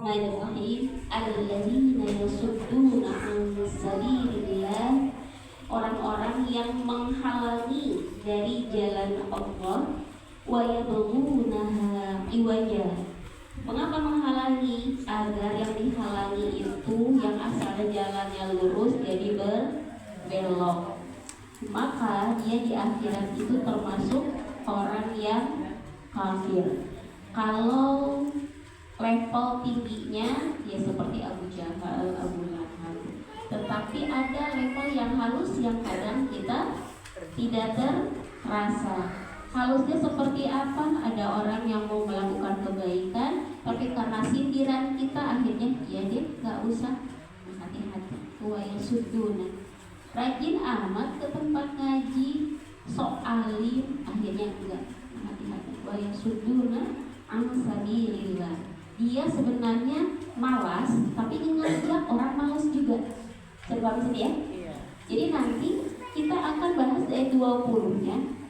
Bismillahirrahmanirrahim. Alladzina yasudduna an sabilillah, orang-orang yang menghalangi dari jalan Allah, wa yabghunaha iwaja. Mengapa menghalangi? Agar yang dihalangi itu yang asalnya jalannya lurus jadi berbelok. Maka dia di akhirat itu termasuk orang yang kafir. Kalau level tingginya ya seperti Abu Jahal, Abu Lahab. Tetapi ada level yang halus yang kadang kita tidak terasa. Halusnya seperti apa? Ada orang yang mau melakukan kebaikan, tapi karena sindiran kita akhirnya ya deh nggak usah, hati-hati. Wa yasudduna, rajin amat ke tempat ngaji, sok alim, akhirnya enggak, hati-hati. Wa yasudduna an sabilillah, dia sebenarnya malas tapi ngajak orang malas juga. Coba sini ya. Jadi nanti kita akan bahas ayat 20-nya.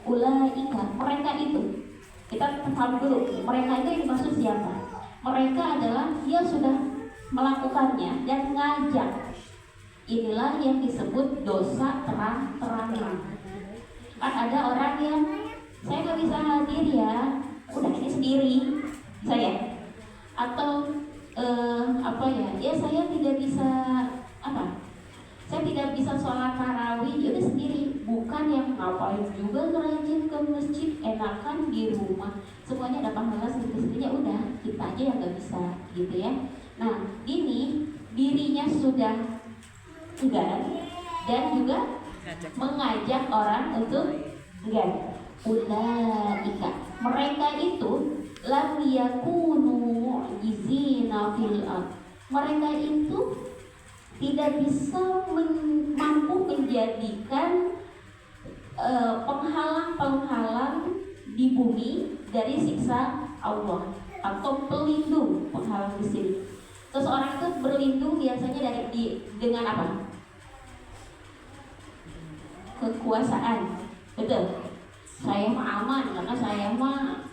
Ulaika, mereka itu. Kita paham dulu, mereka itu yang dimaksud siapa? Mereka adalah dia sudah melakukannya dan ngajak. Inilah yang disebut dosa terang-terangan. Kan ada orang yang saya nggak bisa hadir ya, udah ini sendiri saya, atau ya saya tidak bisa saya tidak bisa sholat tarawih, ya udah sendiri. Bukan yang ngapain juga ngerajin ke masjid, enakan di rumah, semuanya ada pahala sendiri-sendirinya, udah kita aja yang nggak bisa gitu ya. Nah ini dirinya sudah enggan dan juga mengajak orang untuk enggan. Ulaika, mereka itu lam yakunu mu'jizina fil ardh, mereka itu tidak bisa mampu menjadikan penghalang-penghalang di bumi dari siksa Allah, atau pelindung. Penghalang di sini, seseorang itu berlindung biasanya dengan apa? Kekuasaan, betul. Saya mah aman karena saya mah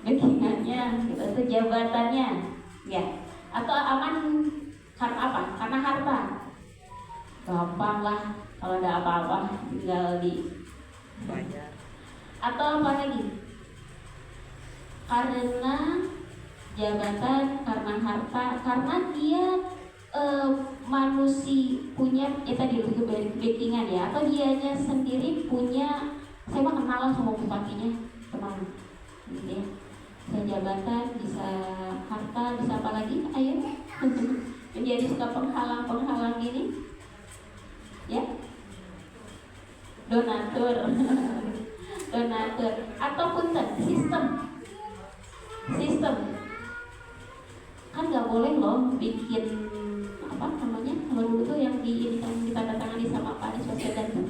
backingannya, gitu, itu jabatannya, ya. Atau aman karena apa? Karena harta. Gampang lah, kalau ada apa-apa tinggal dibayar. Atau apa lagi? Karena jabatan, karena harta, karena dia manusia punya tadi itu backingan ya, atau dianya sendiri punya. Saya mah kenal lah sama bupatinya, teman, gitu ya. Bisa jabatan, bisa harta, bisa apa lagi? Ayo. Menjadi suka penghalang gini ya, donatur ataupun sistem kan nggak boleh loh bikin apa namanya, kalau dulu tuh yang ditandatangani sama Pak Anies Baswedan tuh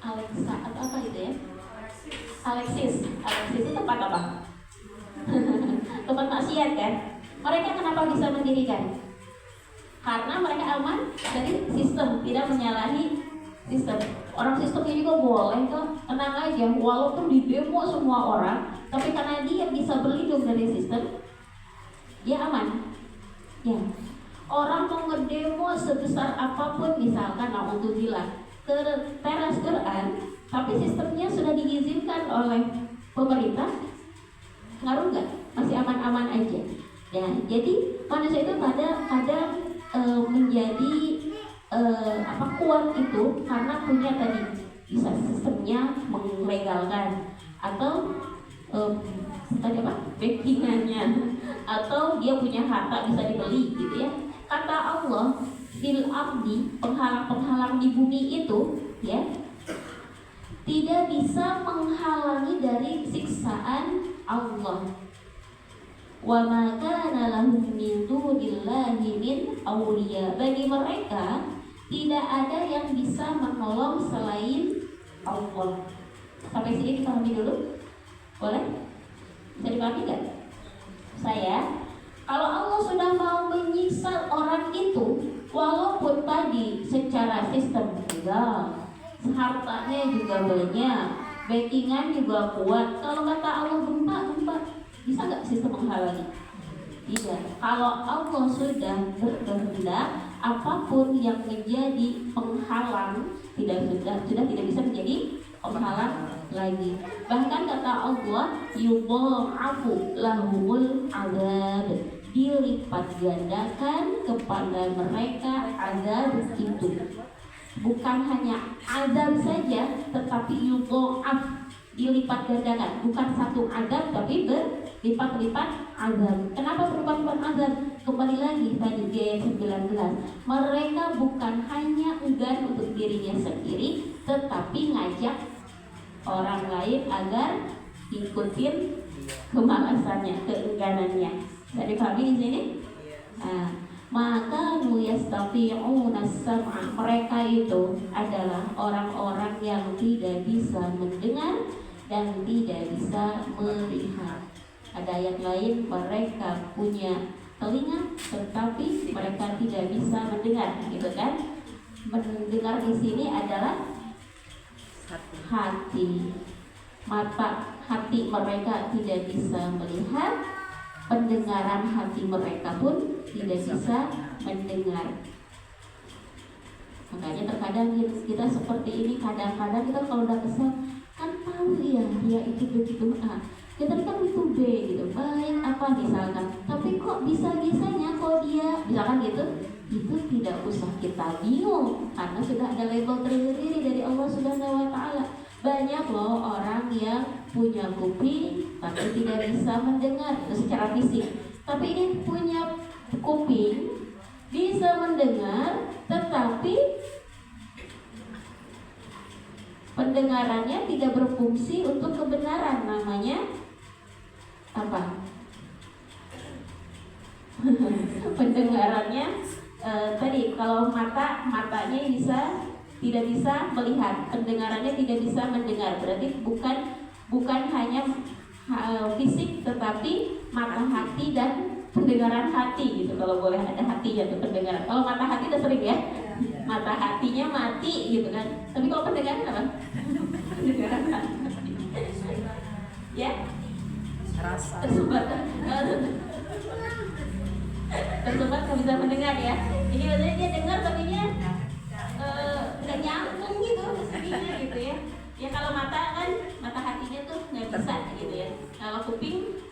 Alexa atau apa gitu ya, Alexis itu tempat apa? Tempat maksiat kan. Mereka kenapa bisa mendirikan? Karena mereka aman dari sistem, tidak menyalahi sistem. Orang sistemnya juga boleh kok, tenang aja. Walaupun di demo semua orang, tapi karena dia bisa berlindung dari sistem, dia aman. Ya. Orang mau ngedemo sebesar apapun, misalkan naudzubillah ke teras Quran, tapi sistemnya sudah diizinkan oleh pemerintah, ngaruh nggak? Masih aman-aman aja. Ya, jadi manusia itu kadang menjadi kuat itu karena punya tadi bisa sistemnya melegalkan, atau tadi apa, backingannya, atau dia punya harta bisa dibeli gitu ya. Kata Allah fil ardi, penghalang-penghalang di bumi itu ya tidak bisa menghalangi dari siksaan Allah. Wa ma kana lahum min dunillahi min awliya, bagi mereka tidak ada yang bisa menolong selain Allah. Sampai sini dipahami dulu? Boleh? Bisa dipahami nggak? Saya, kalau Allah sudah mau menyiksa orang itu, walaupun tadi secara sistem legal, hartanya juga banyak, backingan juga kuat, kalau kata Allah gempa, bisa nggak bisa menghalangi. Tidak. Kalau Allah sudah berkehendak, apapun yang menjadi penghalang sudah tidak bisa menjadi penghalang lagi. Bahkan kata Allah, yudha'afu lahumul azab, dilipat gandakan kepada mereka azab itu. Bukan hanya azab saja, tetapi yudha'af, dilipat gandakan. Bukan satu azab, tapi berlipat-lipat azab. Kenapa berlipat-lipat azab? Kembali lagi tadi di ayat 19. Mereka bukan hanya enggan untuk dirinya sendiri, tetapi ngajak orang lain agar ikutin kemalasannya, keengganannya. Dari kami di sini, maka yastati'una sam'a, mereka itu adalah orang-orang yang tidak bisa mendengar dan tidak bisa melihat. Ada ayat lain, mereka punya telinga tetapi mereka tidak bisa mendengar, gitu kan? Mendengar di sini adalah hati. Mata hati mereka tidak bisa melihat, pendengaran hati mereka pun tidak bisa mendengar. Makanya terkadang kita seperti ini, kadang-kadang kita kalau udah kesal kan tahu ya dia itu begitu A, kita kan itu B gitu, baik apa misalkan, tapi kok bisa-bisanya kok dia misalkan gitu, itu tidak usah kita bingung karena sudah ada label tersendiri dari Allah Subhanahu wa Ta'ala. Banyak loh orang yang punya kuping tapi tidak bisa mendengar itu secara fisik, tapi ini punya kuping bisa mendengar tetapi pendengarannya tidak berfungsi untuk kebenaran. Namanya apa? Pendengarannya tadi kalau matanya tidak bisa melihat, pendengarannya tidak bisa mendengar. Berarti bukan hanya fisik tetapi mata hati dan pendengaran hati gitu. Kalau boleh ada hatinya tuh pendengaran. Kalau mata hati udah sering ya, mata hatinya mati gitu kan. Tapi kalau pendengaran apa? Pendengaran hati. Ya, rasa tersumbat nggak bisa mendengar ya. Jadi maksudnya dia dengar tapi dia nggak nyambung gitu mestinya gitu ya. Ya kalau mata kan, mata hatinya tuh nggak bisa gitu ya. Kalau kuping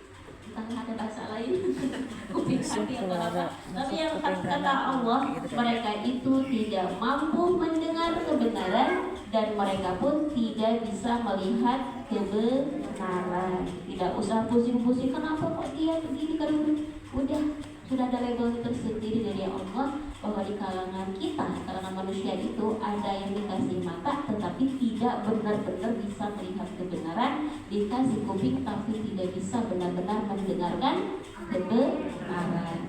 ada bahasa lain kuping hati atau apa. Tapi yang kata Allah, mereka itu tidak mampu mendengar kebenaran dan mereka pun tidak bisa melihat kebenaran. Tidak usah pusing-pusing kenapa kok dia begini kan, udah sudah ada label tersendiri dari Allah bahwa di kalangan kita, kalangan manusia itu ada yang dikasih mata tetapi tidak benar-benar bisa melihat kebenaran, dikasih kuping tapi tidak bisa benar-benar mendengarkan kebenaran.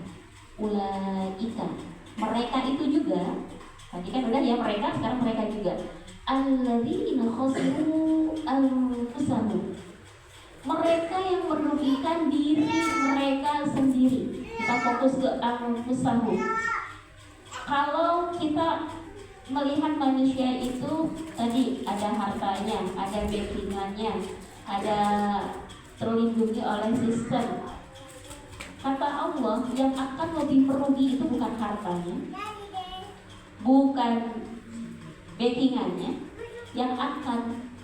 Ulaika, mereka itu juga, tadi kan udah ya mereka, sekarang mereka juga alladzina khasiru anfusahum, mereka yang merugikan diri mereka sendiri. Kita fokus ke anfusahum. Kalau kita melihat manusia itu tadi ada hartanya, ada backingannya, ada terlindungi oleh sistem. Kata Allah, yang akan lebih merugi itu bukan hartanya, bukan backingannya. Yang akan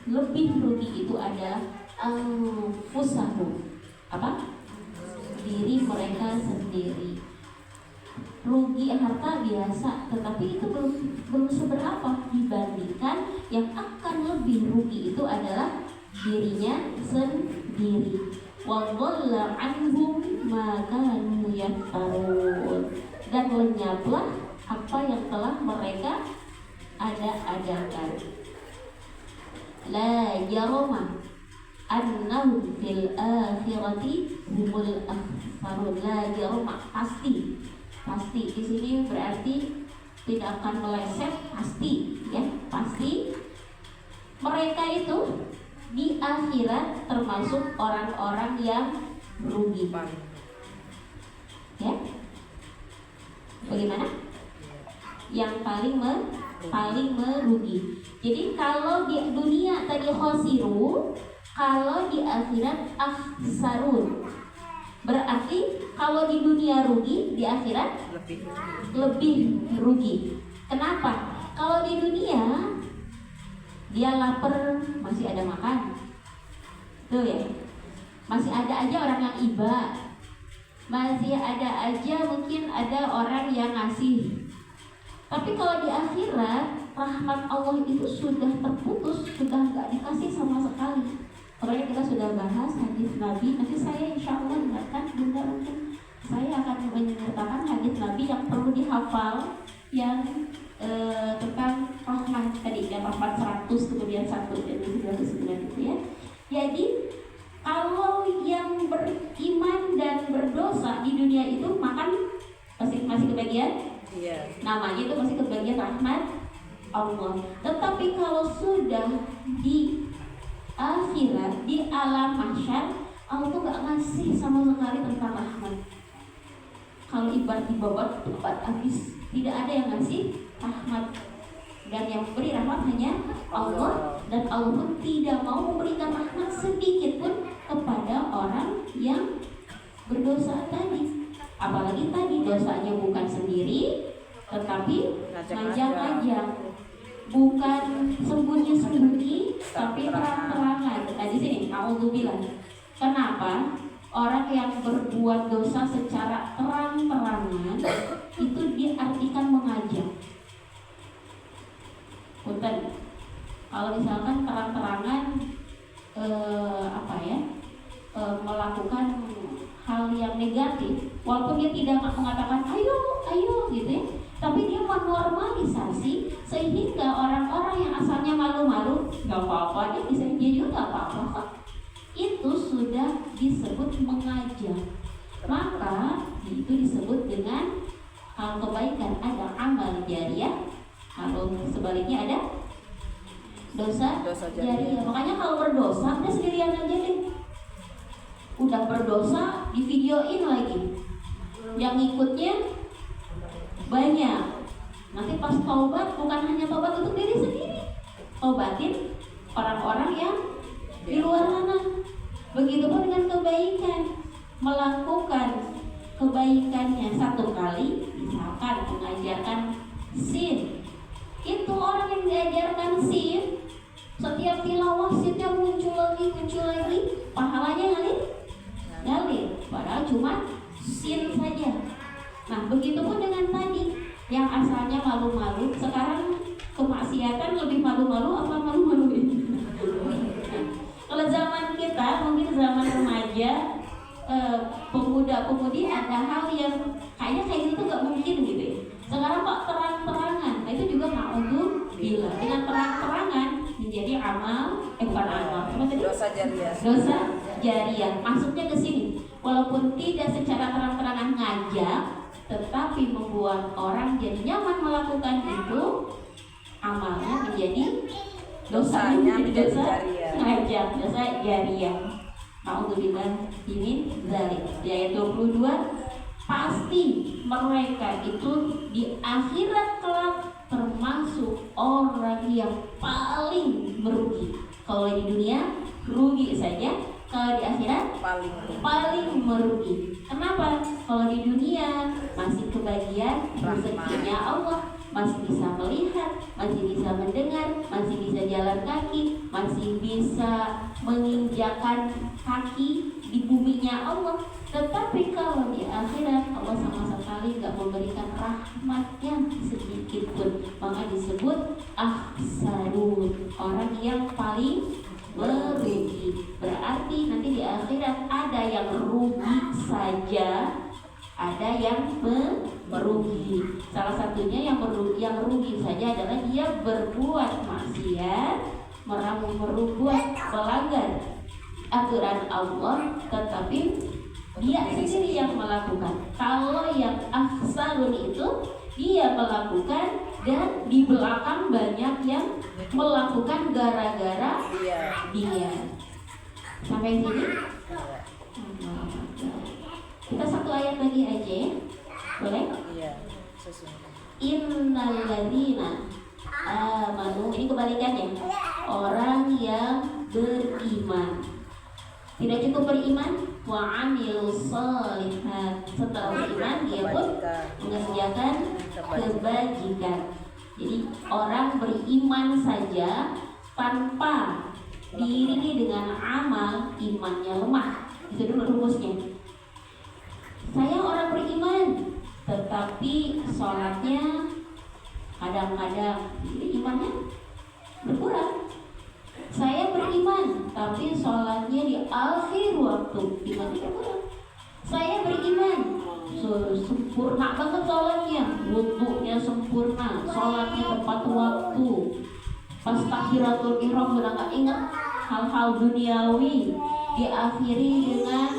lebih rugi itu adalah anfusahum. Apa? Diri mereka sendiri. Rugi harta biasa, tetapi itu belum seberapa dibandingkan yang akan lebih rugi itu adalah dirinya sendiri. Wa dhalla anhum ma kanu yaftarun, dan lenyaplah apa yang telah mereka ada-adakan. La jarama annahum fil akhirati humul akhsarun. La jarama, pasti di sini berarti tidak akan meleset, pasti ya, pasti mereka itu di akhirat termasuk orang-orang yang rugi. Ya, bagaimana? Yang paling merugi. Jadi kalau di dunia tadi khosiru, kalau di akhirat akhsarun. Berarti kalau di dunia rugi, di akhirat lebih rugi. Kenapa? Kalau di dunia dia lapar masih ada makan, tuh ya, masih ada aja orang yang iba, masih ada aja mungkin ada orang yang ngasih. Tapi kalau di akhirat rahmat Allah itu sudah terputus, sudah nggak dikasih sama sekali. Makanya kita sudah bahas hadis Nabi. Nanti saya insya Allah ingatkan Bunda, mungkin saya akan menyertakan hadis Nabi yang perlu dihafal, yang tentang rahmat tadi, yang rahmat 100 kemudian 1 dan 99 itu ya. Jadi kalau yang beriman dan berdosa di dunia itu makan masih kebagian, namanya itu masih kebagian rahmat Allah. Tetapi kalau sudah di akhirat, di alam mahsyar, Allah tuh gak ngasih sama sekali tentang rahmat. Kalau ibarat dibabat habis, tidak ada yang ngasih rahmat. Dan yang memberi rahmat hanya Allah, dan Allah pun tidak mau memberikan rahmat sedikit pun kepada orang yang berdosa tadi. Apalagi tadi dosanya bukan sendiri, tetapi ngajak-ngajak, bukan sembunyi-sembunyi, tapi terang-terangan. Nah di sini naudzubillah. Kenapa orang yang berbuat dosa secara terang-terangan itu diartikan mengajak? Punten, kalau misalkan terang-terangan melakukan hal yang negatif, walaupun dia tidak mengatakan ayo gitu ya, tapi dia menormalisasi sehingga orang-orang yang asalnya malu-malu, nggak apa-apa, dia juga nggak apa-apa kok. Itu sudah disebut mengajak. Maka itu disebut dengan hal kebaikan. Ada amal jariah, kalau sebaliknya ada dosa jariah. Makanya kalau berdosa udah sendirian aja deh. Udah berdosa di videoin lagi, yang ngikutnya banyak. Nanti pas taubat bukan hanya taubat untuk diri sendiri, taubatin orang-orang yang di luar sana. Begitupun dengan kebaikan, melakukan kebaikannya satu kali, misalkan mengajarkan sin, itu orang yang diajarkan sin, setiap tilawah sinnya muncul lagi, pahalanya ngalir, padahal cuma sin saja. Nah begitupun dengan tadi yang asalnya malu-malu, sekarang kemaksiatan lebih malu-malu apa malu-malu ini? Kalau zaman kita, mungkin zaman remaja, pemuda-pemudi, ada hal yang kayaknya kayak gitu nggak mungkin gitu ya. Sekarang kok terang-terangan, nah itu juga naudzubillah, dengan terang-terangan menjadi dosa jariah. Maksudnya ke sini, walaupun tidak secara terang-terangan ngajak, tetapi membuat orang jadi nyaman melakukan itu, amalnya menjadi dosanya menjadi dosa ngajak, dosa jariah. Naudzubillah min dzalik. Di ayat 22, pasti mereka itu di akhirat kelak termasuk orang yang paling merugi. Kalau di dunia rugi saja, kalau di akhirat paling merugi. Kenapa? Kalau di dunia masih kebagian rezekinya Allah, masih bisa melihat, masih bisa mendengar, masih bisa jalan kaki, masih bisa menginjakan kaki di buminya Allah. Tetapi kalau di akhirat Allah sama sekali nggak memberikan rahmatnya sedikit pun, maka disebut ahsarun, orang yang paling merugi. Berarti nanti di akhirat ada yang rugi saja, ada yang merugi. Salah satunya yang rugi saja adalah dia berbuat maksiat, berbuat melanggar aturan Allah, tetapi dia sendiri yang melakukan. Kalau yang ahsarun itu dia melakukan dan di belakang banyak yang melakukan gara-gara dia. Sampai sini? Kita satu ayat lagi aja ya. Boleh? Iya. Innalladzina amanu, ini kebalikannya. Orang yang beriman. Tidak cukup beriman, wa 'amilus shalihat. Setelah beriman dia pun mengerjakan kebajikan. Jadi orang beriman saja tanpa diiringi dengan amal, imannya lemah. Itu dulu rumusnya. Saya orang beriman, tetapi sholatnya kadang-kadang, jadi imannya berkurang. Saya beriman, tapi sholatnya di akhir waktu, imannya berkurang. Saya beriman, sempurna banget sholatnya, wudunya sempurna, sholatnya tepat waktu, pas takbiratul ihram sudah nggak ingat hal-hal duniawi, diakhiri dengan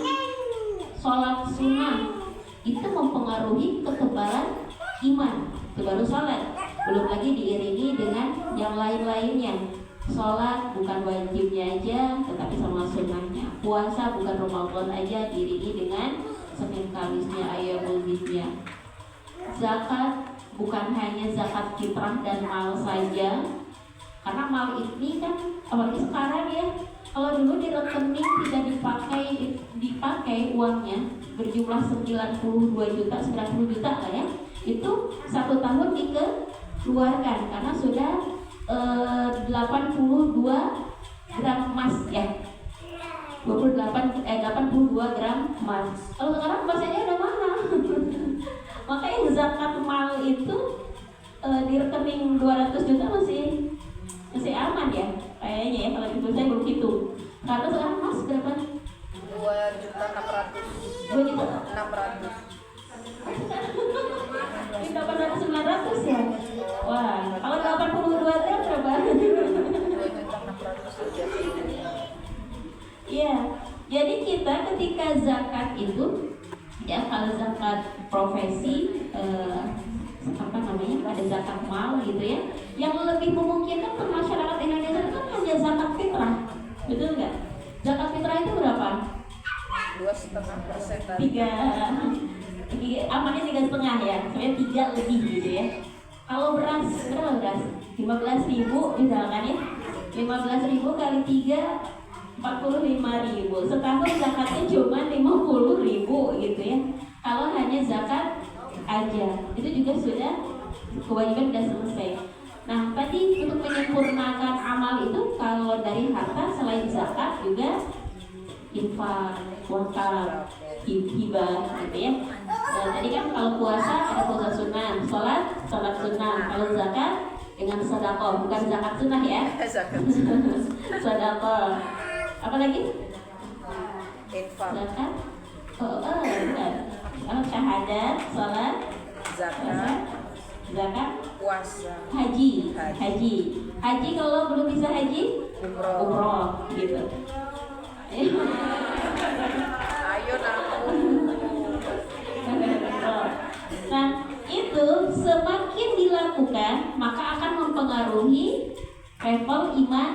sholat sunnah. Itu mempengaruhi ketebalan iman. Itu baru sholat, belum lagi diiringi dengan yang lain-lainnya. Sholat bukan wajibnya aja, tetapi sama sunnahnya. Puasa bukan Ramadan aja, diiringi dengan Senin Kamisnya, Ayyamul Bidnya. Zakat bukan hanya zakat fitrah dan mal saja, karena mal ini kan apalagi sekarang ya, kalau dulu di rekening tidak dipakai uangnya berjumlah 92 juta, 90 juta lah ya, itu 1 tahun dikeluarkan karena sudah 82 gram emas ya, 82 gram emas. Kalau sekarang emasnya udah mahal. Makanya zakat mal itu di rekening 200 juta masih aman ya kayaknya ya, kalau itu saya belum hitung. Karena sekarang emas berapa? 2.600.000. Ini 800-900 ya. Wah, kalau 82 gram berapa? 2.600.000. Iya. Jadi kita ketika zakat itu ya, kalau zakat profesi apa namanya, ada zakat mal gitu ya, yang lebih memungkinkan untuk masyarakat Indonesia itu kan hanya zakat fitrah, betul nggak? Zakat fitrah itu berapa? 2,5% tadi. Amannya 3,5 ya, sebenarnya 3 lebih gitu ya. Kalau beras, berapa beras? 15.000 misalkan ya, 15.000 kali 3 45.000. Setahun zakatnya cuma 50.000 gitu ya. Kalau hanya zakat aja, itu juga sudah kewajiban sudah selesai. Nah, tadi untuk menyempurnakan amal itu, kalau dari harta selain zakat juga infak, wakaf, hibah gitu ya. Nah, tadi kan kalau puasa ada puasa sunnah, sholat sunnah. Kalau zakat dengan sedekah, bukan zakat sunnah ya. Sedekah. Apa lagi? Infak. Zakat. Bukan. Kalau syahadat, sholat, zakat, Puasa. haji. Haji kalau belum bisa haji, umroh gitu. Ayo nabung. Nah, itu semakin dilakukan maka akan mempengaruhi level iman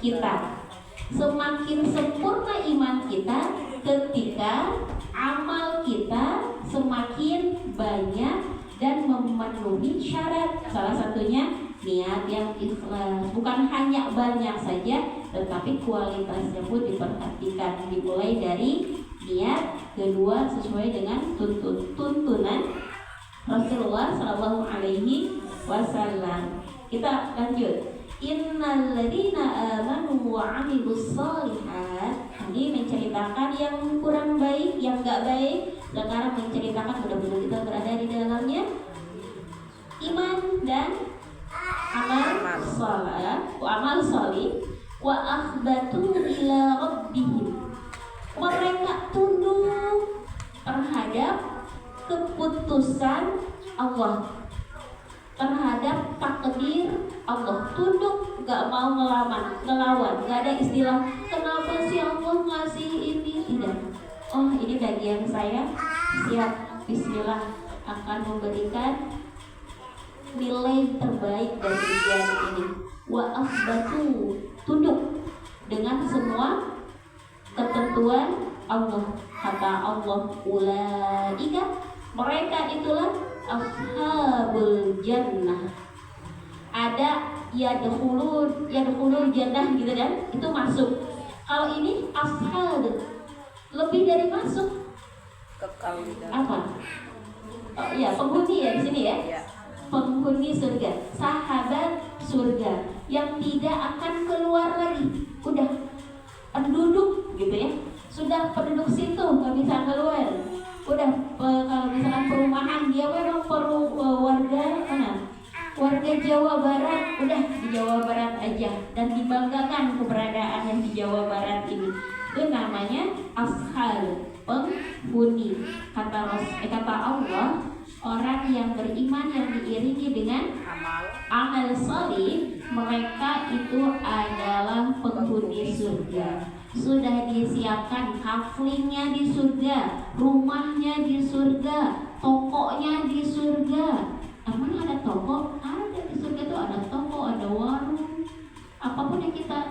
kita. Semakin sempurna iman kita ketika amal kita semakin banyak dan memenuhi syarat. Salah satunya niat yang ikhlas. Bukan hanya banyak saja, tetapi kualitasnya pun diperhatikan. Dimulai dari niat, kedua sesuai dengan tuntunan Rasulullah Shallallahu Alaihi Wasallam. Kita lanjut. Innal ladzina amanu wa 'amilus shalihat. Ini menceritakan yang kurang baik, yang enggak baik. Sekarang menceritakan benar-benar kita berada di dalamnya. Iman dan amal sholih wa akhbatu ila rabbihim. Mereka tunduk terhadap keputusan Allah, terhadap takdir Allah, tunduk, gak mau ngelawan, gak ada istilah kenapa sih Allah ngasih ini, tidak. Oh, ini bagian saya, siap, bismillah, akan memberikan nilai terbaik dari ujian ini. Wa akhbatu, tunduk dengan semua ketentuan Allah. Kata Allah, ulaika, mereka itulah ashabul jannah. Ada yadkhulul jannah gitu kan, itu masuk. Kalau ini ashab, Lebih dari masuk, Kekal di dalam. apa? Oh ya, penghuni ya di sini ya. Ya. Penghuni surga, sahabat surga yang tidak akan keluar lagi. Udah penduduk gitu ya. Sudah penduduk situ nggak bisa keluar. Udah kalau misalkan perumahan dia memang perlu warga mana? Warga Jawa Barat, udah di Jawa Barat aja dan dibanggakan keberadaan yang di Jawa Barat ini. Itu namanya ashal, penghuni. Kata Allah, orang yang beriman yang diiringi dengan amal salih, mereka itu adalah penghuni surga. Sudah disiapkan kaflingnya di surga, rumahnya di surga, tokonya di surga. Emang ada toko? Ada di surga itu ada toko, ada warung. Apapun yang kita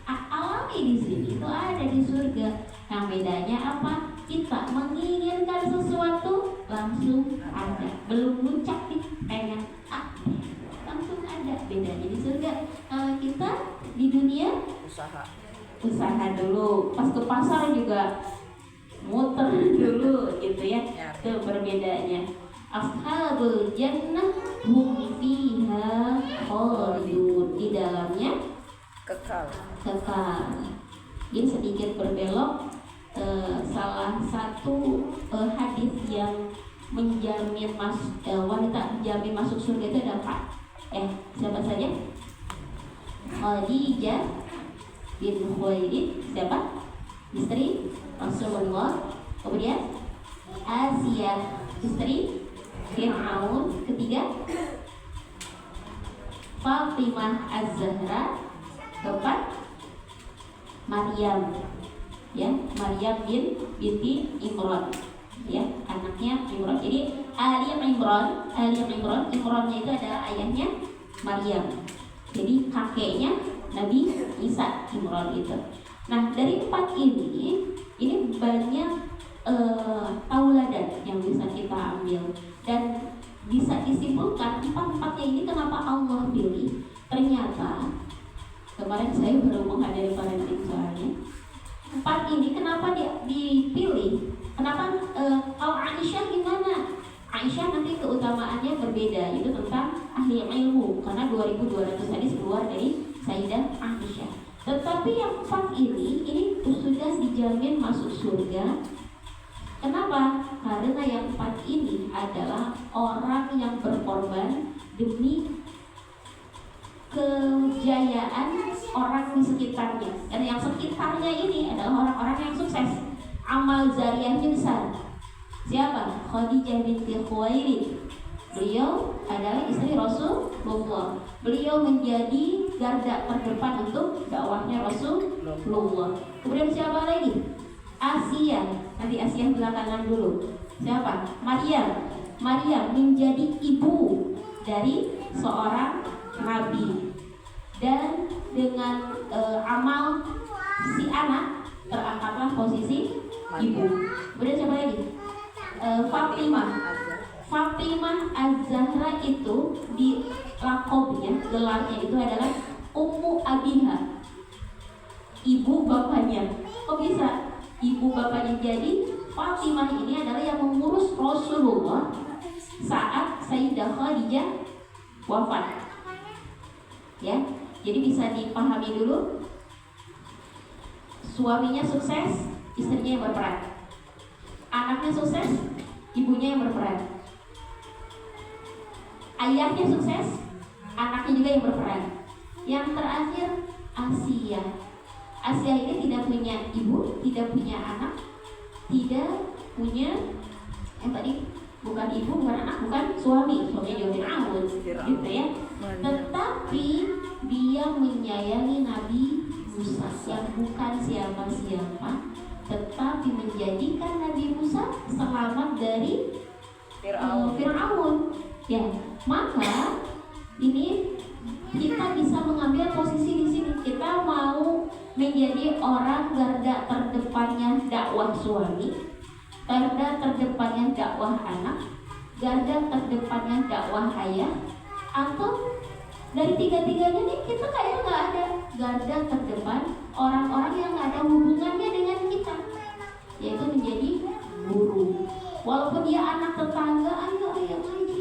alami di sini itu ada di surga. Yang bedanya apa? Kita menginginkan sesuatu langsung ada, belum ngucap nih pengen langsung ada. Bedanya di surga. Kalau kita di dunia usaha dulu, pas ke pasar juga muter dulu gitu ya. Itu berbedanya. Ashabul jannah hum fiha khalidun, di dalamnya kekal. Ini sedikit berbelok. Salah satu hadis yang menjamin wanita menjamin masuk surga itu ada 4. Siapa saja? Khadijah bin Khuwailid, siapa? Istri Rasulullah. Kemudian Asia, istri Fir'aun. Ketiga, Fatimah Az-Zahra. Keempat, Maryam, ya, Maryam binti Imran, ya, anaknya Imran. Jadi Imrannya itu adalah ayahnya Maryam. Jadi kakeknya Nabi Isa, Imran itu. Nah, dari 4 ini banyak tauladan yang bisa kita ambil dan bisa disimpulkan 4-4-nya ini kenapa Allah pilih. Ternyata kemarin saya baru menghadiri parenting soalnya 4 ini kenapa dipilih. Kenapa kalau Aisyah gimana? Aisyah nanti keutamaannya berbeda, itu tentang ahli ilmu karena 2200 hadis keluar dari Sayyidah Aisyah. Tetapi yang 4 ini sudah dijamin masuk surga. Kenapa? Karena yang 4 ini adalah orang yang berkorban demi kejayaan orang di sekitarnya. Dan yang sekitarnya ini adalah orang-orang yang sukses, amal zariyahnya besar. Siapa? Khadijah binti Khuwailid. Beliau adalah istri Rasulullah. Beliau menjadi garda terdepan untuk dakwahnya Rasulullah. Kemudian siapa lagi? Asia. Nanti Asia belakangan dulu. Siapa? Maryam. Maryam menjadi ibu dari seorang nabi. Dan dengan amal si anak terangkatlah posisi ibu. Kemudian siapa lagi? Fatimah Az-Zahra itu di lakobnya, gelarnya itu adalah Ummu Abiha, ibu bapaknya. Kok bisa ibu bapaknya? Jadi Fatimah ini adalah yang mengurus Rasulullah saat Sayyidah Khadijah wafat. Ya, jadi bisa dipahami dulu. Suaminya sukses, istrinya yang berperan. Anaknya sukses, ibunya yang berperan. Ayahnya sukses, anaknya juga yang berperan. Yang terakhir Asia. Asia ini tidak punya ibu, tidak punya anak, tidak punya yang tadi bukan ibu, bukan anak, bukan suami. Suaminya juga Fir'aun, gitu ya. Tetapi dia menyayangi Nabi Musa yang bukan siapa-siapa, tetapi menjadikan Nabi Musa selamat dari Fir'aun. Ya, maka ini kita bisa mengambil posisi di sini. Kita mau menjadi orang garda terdepannya dakwah suami, garda terdepannya dakwah anak, garda terdepannya dakwah ayah, atau dari tiga-tiganya nih kita kayak nggak ada garda terdepan, orang-orang yang nggak ada hubungannya dengan kita. yaitu menjadi guru. Walaupun dia anak tetangga, ayo ngaji.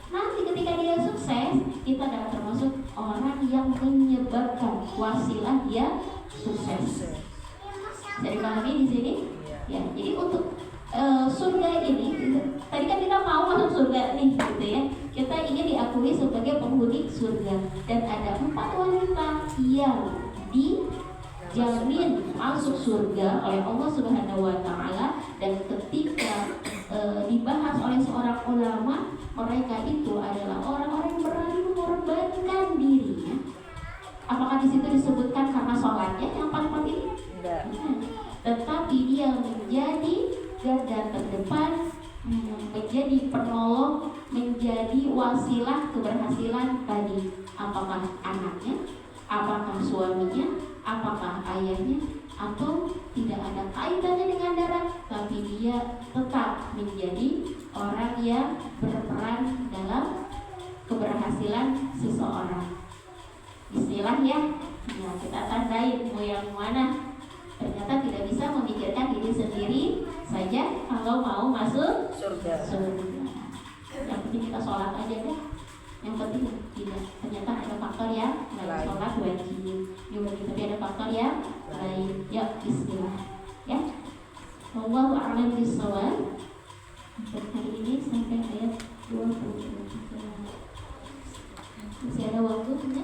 Nanti ketika dia sukses, kita adalah termasuk orang yang menyebabkan wasilah dia sukses. Saya dipahami di sini? Ya, jadi untuk surga ini, tadi kan kita mau masuk surga nih, gitu ya. Kita ingin diakui sebagai penghuni surga, dan ada 4 wanita yang dijamin masuk surga oleh Allah Subhanahu Wa Taala. Dan ketika dibahas oleh seorang ulama, mereka itu adalah orang-orang yang berani mengorbankan dirinya. Apakah di situ disebutkan karena sholatnya yang paling penting? Tidak. Tetapi dia menjadi garda terdepan, menjadi penolong, menjadi wasilah keberhasilan tadi. Apakah anaknya, apakah suaminya, apakah ayahnya, atau tidak ada kaitannya dengan darah, tapi dia tetap menjadi orang yang berperan dalam keberhasilan seseorang. Bismillah ya, nah, kita tandai mau yang mana. Ternyata tidak bisa memikirkan diri sendiri saja kalau mau masuk surga. Yang penting kita sholat aja deh. Yang penting tidak. Ternyata ada faktor yang lain. Sholat wajib. Tapi ada faktor yang lain. Ya, bismillah. Ya. Wallahu a'lam bishawab. Untuk hari ini sampai ayat 20. Masih ada waktu, ya?